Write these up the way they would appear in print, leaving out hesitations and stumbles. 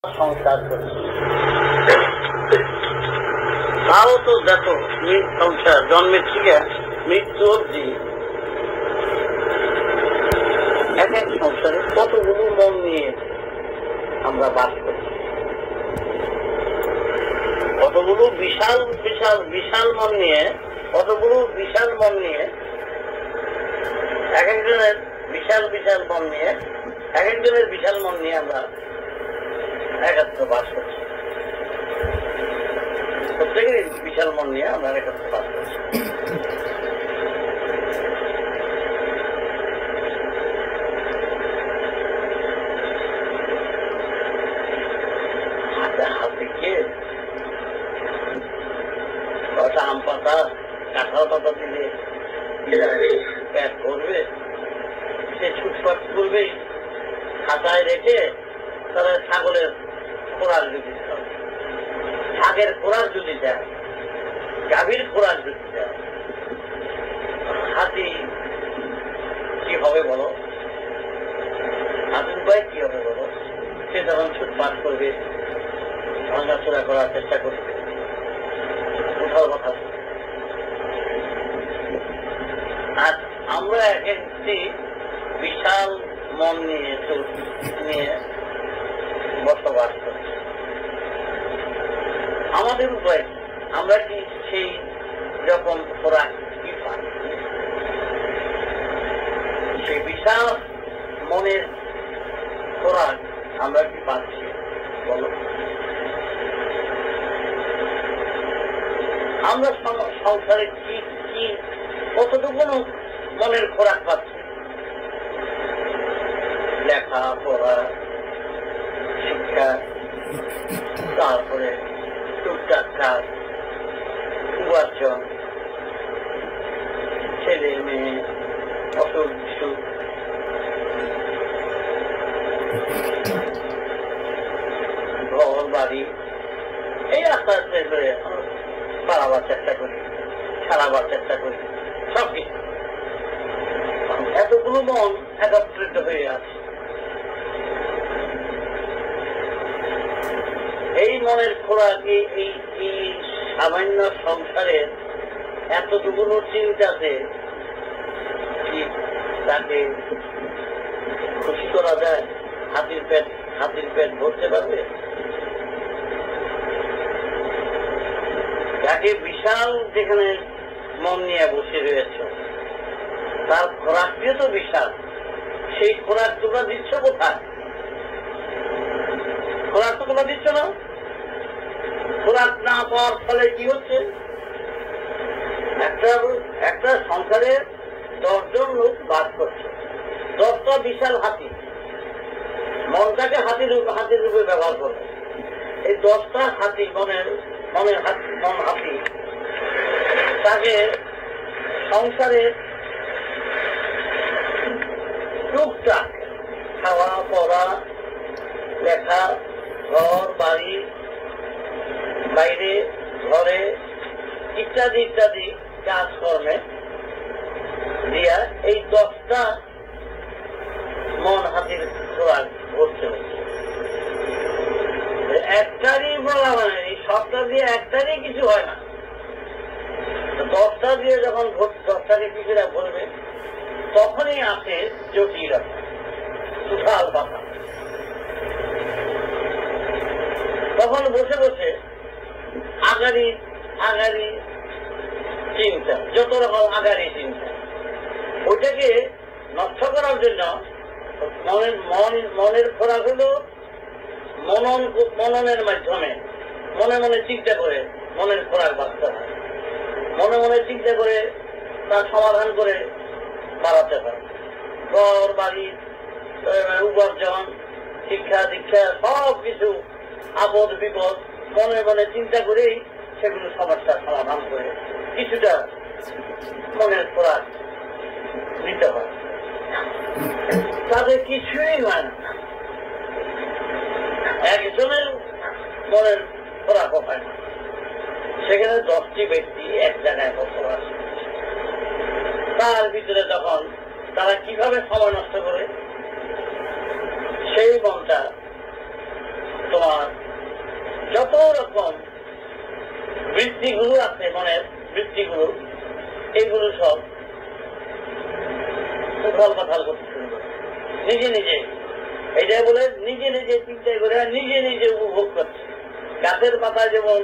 সংসার করছি, তাও তো দেখো সংসার জন্মের থেকে মৃত্যু অবধি এক এক সংসারে কতগুলো মন নিয়ে আমরা বাস করছি, কতগুলো বিশাল বিশাল বিশাল মন নিয়ে, কতগুলো বিশাল মন নিয়ে, এক একজনের বিশাল বিশাল মন নিয়ে, এক একজনের বিশাল মন নিয়ে আমরা একাত্র বাস করছি। প্রত্যেকেরই বিশাল মন নিয়ে আমরা একাত্র বাস করছি। হাতিকে কটা আম পাতা কাঁঠাল পাতা দিলে প্যাক করবে, সে ছুটপাট করবে, খাতায় রেখে তারা ছাগলের খোরাক যদি দেয়, ছাগের খোরাক যদি দেয়, গাভীর খোরাক যদি দেয়, হাতি কি হবে বলো? হাতির উপায় কি হবে বলো? সে যখন ছুটপাট করবে, ভাঙাচোরা করার চেষ্টা করবে, কোথাও কথা। আর আমরা এক একটি বিশাল মন নিয়ে বসবাস করছি। আমাদের উপায় আমরা কি সেই রকম খোরাক কি পাই? সেই বিশাল মনের খোরাক আমরা কি পাচ্ছি বলো? আমরা সংসারে কি কি কতটুকু মনের খোরাক পাচ্ছি? লেখা পড়া, শিক্ষা, তারপরে টুকটাক কাজ, উপার্জন, ছেলে মেয়ে, অসুখ বিসুখ, ঘর বাড়ি, এই আস্তে আস্তে করে বাড়াবার চেষ্টা করি, সারাবার চেষ্টা করি, সব কিছু। এতগুলো মন একত্রিত হয়ে আছে। এই মনের খোরাকে এই সামান্য সংসারের এতটুকু চিন্তাতে কি তাকে খুশি করা যায়? হাতির পেট ভরতে পারবে? যাকে বিশাল যেখানে মন নিয়ে বসে রয়েছে, তার খোরাকটিও তো বিশাল। সেই খোরাক তোমরা দিচ্ছ কোথায়? খোরাক তো তোমরা দিচ্ছ না। খোরাক না পাওয়ার ফলে কি হচ্ছে? একটা সংসারে 10 জন লোক বাস করছে, 10টা বিশাল হাতি, মনটাকে হাতির রূপে ব্যবহার করবে। এই 10টা হাতি মন হাতি তাকে সংসারে টুকটাক খাওয়া পড়া, লেখা, ঘর বাড়ি, বাইরে ঘরে ইত্যাদি ইত্যাদি কাজকর্মে দিয়া এই 10টা মন হাতির খোরাক ভরতে হচ্ছে। একটারই বলা হয় না, এই সবটা দিয়ে একটারই কিছু হয় না। 10টা দিয়ে যখন 10টাকে কিছুটা ভরবে, তখনই আসে জটিলতা, সুঠাল পাতা। তখন বসে বসে আগারি চিন্তা, যত রকম আগারি চিন্তা, ওইটাকে নষ্ট করার জন্য মনের খোরাক হলো মননের মাধ্যমে মনে মনে চিন্তা করে মনের খোরাক বাঁচতে হয়। মনে মনে চিন্তা করে তার সমাধান করে বাড়াতে হয়। ঘর বাড়ি, উপার্জন, শিক্ষা দীক্ষা, সব কিছু আপদ বিপদ মনে মনে চিন্তা করেই সেগুলো সমস্যার সমাধান করে কিছুটা মনের খোরাক নিতে হয়। তাদের কিছুই হয় না, একজনের মনের খোরাক হয় না। সেখানে 10টি ব্যক্তি এক জায়গায় বসবাস, তার ভিতরে তখন তারা কিভাবে সময় নষ্ট করে সেই মনটা তোমার যত রকম বৃত্তিগুলো আছে, মনের বৃত্তিগুলো, এগুলো সব উথাল পাথাল করতে শুরু করে নিজে নিজে। এটা বলে নিজে নিজে চিন্তা করে নিজে নিজে উপভোগ করছে। গাছের পাতায় যেমন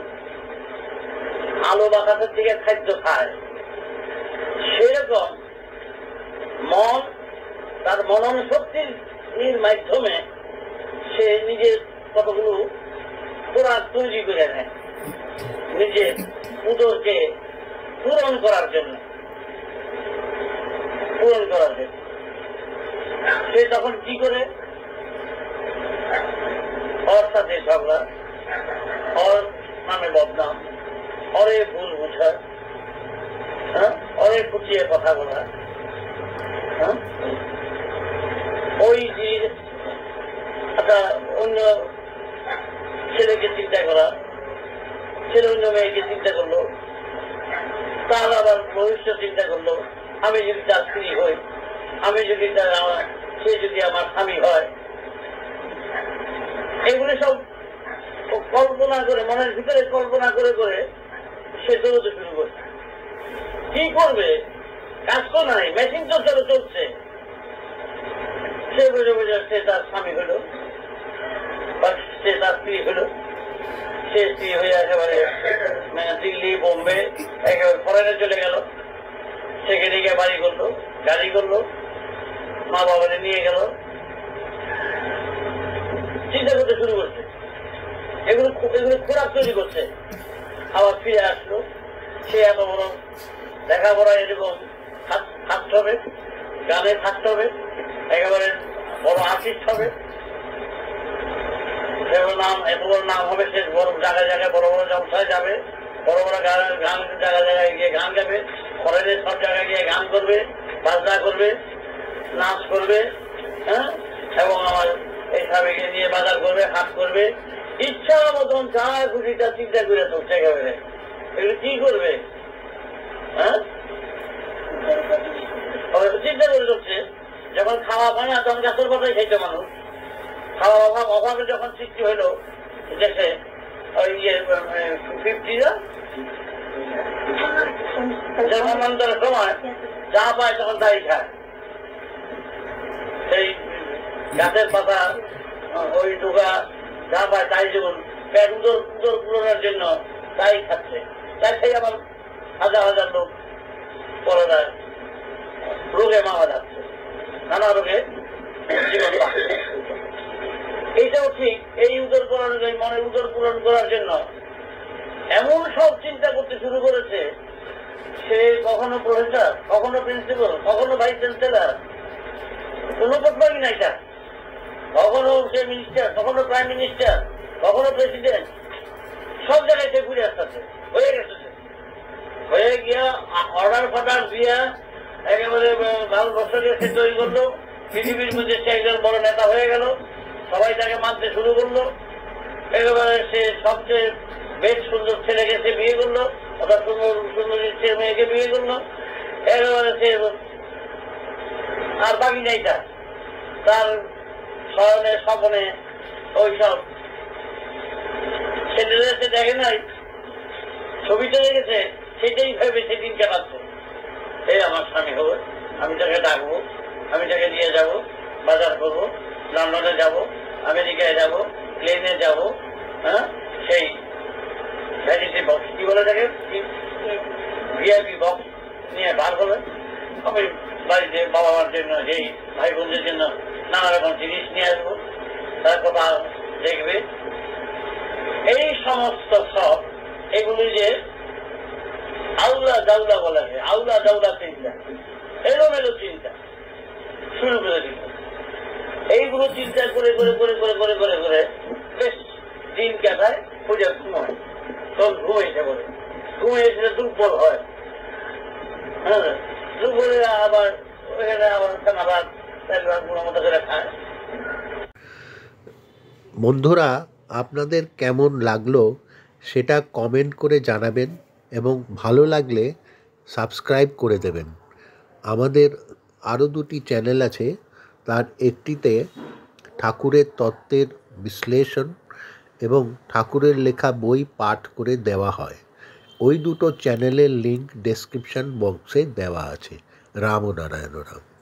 আলো বাতাসের থেকে খাদ্য খায়, সেরকম মন তার মনন শক্তির মাধ্যমে সে নিজের কতগুলো খোরাক তৈরি করে নেয় নিজের উদরকে পূরণ করার জন্য। সে তখন কি করে? ওর সাথে ঝগড়া, ওর নামে বদনাম, ওরে ভুল বুঝা, ওরে খুঁচিয়ে কথা বলা, ওই যে একটা অন্য ছেলেকে চিন্তা করা, ছেলে অন্য মেয়েকে চিন্তা করলো, তার আবার ভবিষ্যৎ চিন্তা করলো, আমি যদি তার স্ত্রী হই, আমি যদি সে যদি আমার স্বামী হয়। এগুলি সব কল্পনা করে, মনের ভিতরে কল্পনা করে করে সে দৌড়তে শুরু করছে। কি করবে? কাজ তো নাই, মেশিন তো চলছে। সে বুঝে বুঝে সে তার স্বামী হইল, বা সে তার স্ত্রী হইল। সে স্ত্রী হয়ে একেবারে দিল্লি, বোম্বে, একেবারে ফরেনে চলে গেল। সেখানে গিয়ে বাড়ি করলো, গাড়ি করলো, মা বাবারে নিয়ে গেল, চিন্তা করতে শুরু করছে। এগুলো খোরাক তৈরি করছে। আবার ফিরে আসলো, সে এত বড় লেখাপড়া এরকম থাকতে হবে, গানে থাকতে হবে, একেবারে বড় আর্টিস্ট হবে, নাম এত বড় নাম হবে, সে বড় জায়গায় জায়গায় বড় বড় জলসায় যাবে, বড় বড় গান জায়গায় জায়গায় গিয়ে গান গাবে, ফরেনের সব জায়গায় গিয়ে গান করবে, বাজনা করবে, নাচ করবে, হ্যাঁ, এবং আমার এই স্বামীকে নিয়ে বাজার করবে, হাট করবে, ইচ্ছা মতন যা খুশিটা চিন্তা করে চলছে একেবারে। এগুলো কি করবে? হ্যাঁ, চিন্তা করে চলছে। যখন খাওয়া পায় না তখন গাছের পাতাই খাইতে মানুষ। খাওয়ার অভাবে যখন সৃষ্টি হইল দেশে, ওই জন্মান্তরের সময় যা পায় তখন তাই খায়। সেই গাছের পাতা, ওই ডুগা যা পায় তাই যেমন পেট উদর পূরণের জন্য তাই খাচ্ছে। তাই খাই আবার হাজার হাজার লোক পরে রোগে মারা যাচ্ছে, নানা রোগে জীবন পাচ্ছে। এইটাও ঠিক। এই উদর পূরণ, মনের উদর পূরণ করার জন্য এমন সব চিন্তা করতে শুরু করেছে। সে কখনো প্রফেসর, কখনো প্রিন্সিপাল, কখনো ভাইস চ্যান্সেলর, কোনো পদই নাই তার। কখনো সে মিনিস্টার, কখনো প্রাইম মিনিস্টার, কখনো প্রেসিডেন্ট, সব জায়গায় সে ঘুরে আসতেছে, হয়ে গেছে। হয়ে গিয়া অর্ডার ফর্ডার দিয়া একেবারে ভারতবর্ষকে সে তৈরি করলো। পৃথিবীর মধ্যে সে একজন বড় নেতা হয়ে গেল, সবাই তাকে মানতে শুরু করলো। একেবারে সে সবচেয়ে বেশ সুন্দর ছেলেকে সে বিয়ে করলো, অর্থাৎ সুন্দরী ছেলে মেয়েকে বিয়ে করলো। একেবারে সে আর বাকি নাই তার স্মরণে স্বপনে ওই সব ছেলেদের সে দেখে নাই, ছবিতে দেখেছে, সেটাই ভেবে সেদিন কাটাচ্ছে। এই আমার স্বামী হবে, আমি তাকে ডাকবো, আমি তাকে নিয়ে যাব, বাজার করবো, লন্ডনে যাব, আমেরিকায় যাব, প্লেনে যাব, হ্যাঁ, সেই ভ্যানিটি বক্স কি বলে থাকে, ভিআইপি বক্স নিয়ে বার হবে। আমি বাড়িতে বাবা মার জন্য, সেই ভাই বোনদের জন্য নানা রকম জিনিস নিয়ে আসবো, তার কথা দেখবে। এই সমস্ত সব এগুলি যে আউলা দাউলা বলা হয়, আউলা দাউলা চিন্তা, এলোমেলো চিন্তা শুরু করে দিল। এইগুলো চিন্তা করে করে করে করে করে করে করে বেশ দিন কাটায়, পূজা ঘুমায়, তখন ঘুম এসে বলে, ঘুম এসে দুর্বল হয়। হ্যাঁ, দুর্বলে আবার ওইখানে আবার খানাবাদ মতো করে খায়। বন্ধুরা, আপনাদের কেমন লাগলো সেটা কমেন্ট করে জানাবেন এবং ভালো লাগলে সাবস্ক্রাইব করে দেবেন। আমাদের আরও দুটি চ্যানেল আছে, তার একটিতে ঠাকুরের তত্ত্বের বিশ্লেষণ এবং ঠাকুরের লেখা বই পাঠ করে দেওয়া হয়। ওই দুটো চ্যানেলের লিঙ্ক ডেসক্রিপশন বক্সে দেওয়া আছে। রাম ও নারায়ণ রাম।